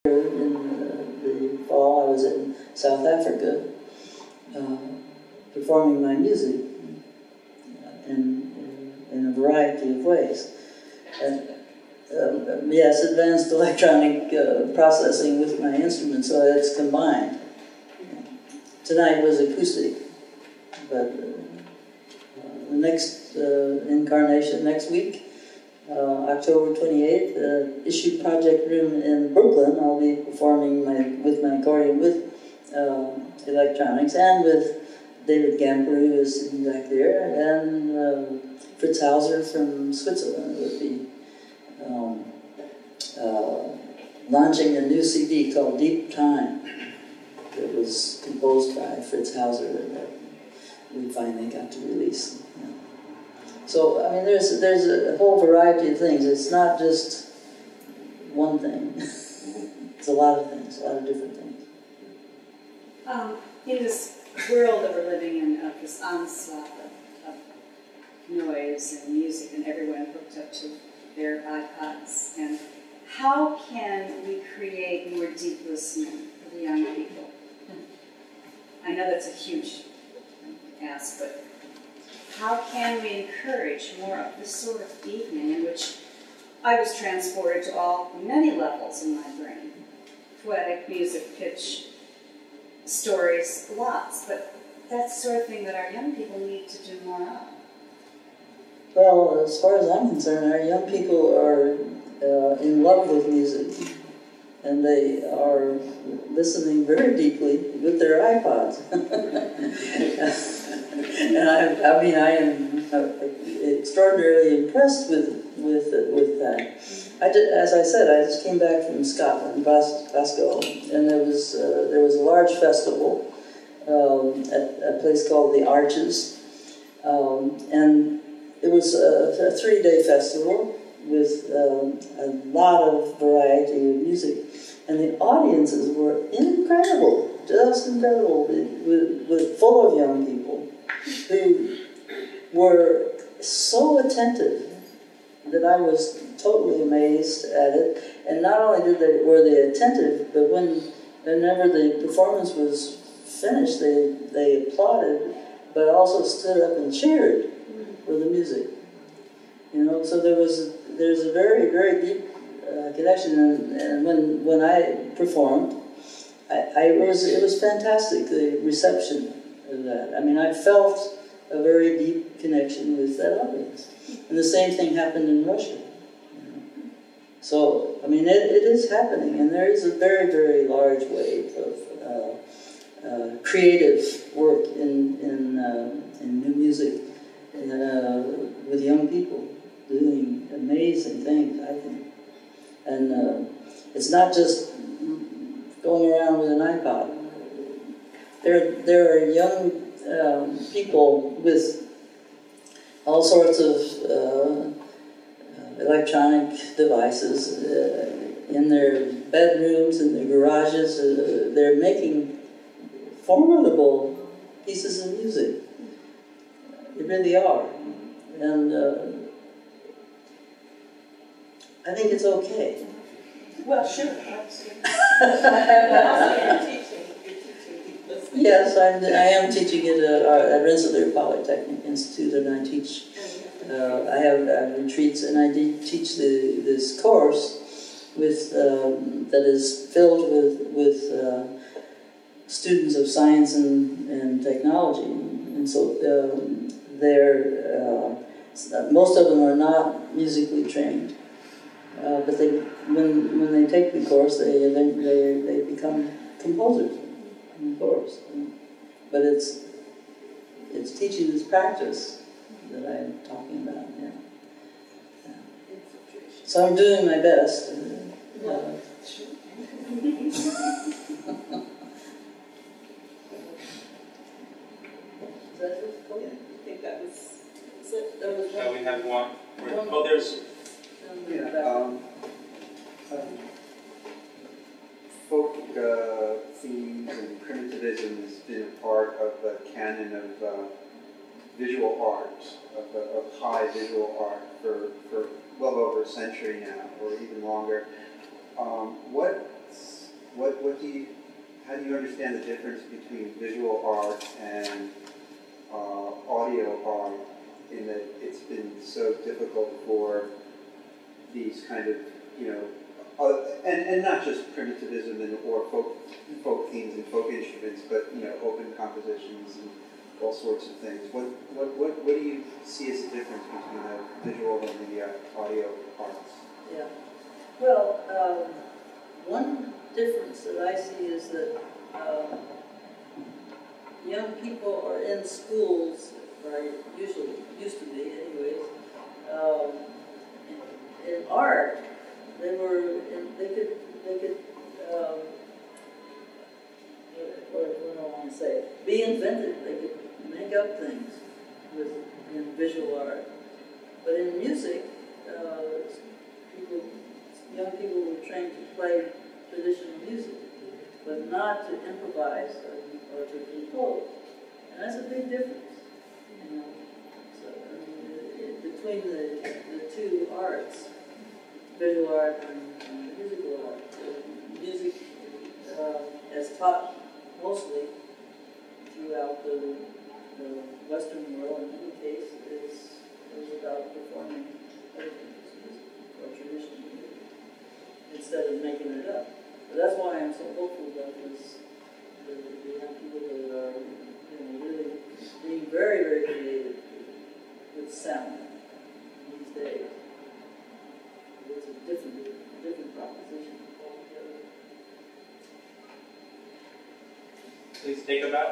In the fall, I was in South Africa performing my music in a variety of ways. And, yes, advanced electronic processing with my instrument, so it's combined. Tonight was acoustic, but the next incarnation next week, October 28th, Issue Project Room in Brooklyn. I'll be performing with my accordion with electronics and with David Gamper, who is sitting back there, and Fritz Hauser from Switzerland would be launching a new CD called Deep Time that was composed by Fritz Hauser and that we finally got to release. So, I mean, there's a whole variety of things. It's not just one thing. It's a lot of things, a lot of different things. In this world that we're living in, of this onslaught of noise and music and everyone hooked up to their iPods, and how can we create more deep listening for the young people? I know that's a huge ask, but how can we encourage more of this sort of evening in which I was transported to many levels in my brain? Poetic, music, pitch, stories, lots, but that's the sort of thing that our young people need to do more of. Well, as far as I'm concerned, our young people are in love with music, and they are listening very deeply with their iPods. And I am extraordinarily impressed with that. As I said, I just came back from Scotland, Glasgow, and there was a large festival at a place called the Arches, and it was a 3-day festival with a lot of variety of music, and the audiences were incredible, just incredible, full of young people who were so attentive that I was totally amazed at it. And not only were they attentive, but whenever the performance was finished, they applauded, but also stood up and cheered for the music. You know, so there's a very, very deep connection. And when I performed, it was fantastic, the reception of that. I mean, I felt a very deep connection with that audience. And the same thing happened in Russia. You know? So, I mean, it is happening, and there is a very, very large wave of creative work in new music with young people doing amazing things, I think. And it's not just going around with an iPod. There are young people with all sorts of electronic devices in their bedrooms, in their garages. They're making formidable pieces of music. They really are. And I think it's okay. Well, sure. Yes, I am teaching at Rensselaer Polytechnic Institute, and I teach. I have retreats, and I teach this course that is filled with students of science and technology, and so most of them are not musically trained, but when they take the course, they become composers. Of course, but it's teaching this practice that I'm talking about. Yeah. So I'm doing my best. Shall we have one? Oh, there's. Folk themes and primitivism has been a part of the canon of visual art, of high visual art for well over a century now, or even longer. What's how do you understand the difference between visual art and audio art, in that it's been so difficult for these kind of, and not just primitivism or folk themes and folk instruments, but open compositions and all sorts of things. What do you see as the difference between the visual and the audio arts? Yeah. Well, one difference that I see is that young people are in schools, or usually used to be, anyways. In art, they could what do I want to say? Be inventive. They could make up things in visual art. But in music, young people were trained to play traditional music, but not to improvise or to compose. And that's a big difference. So, between the two arts, visual art and musical art. Music, as taught mostly throughout the Western world, in any case, is about performing other people's music or traditional music instead of making it up. But that's why I'm so hopeful about this. The young people that are really being very, very creative with sound these days. It's a different proposition altogether. Please take a bow.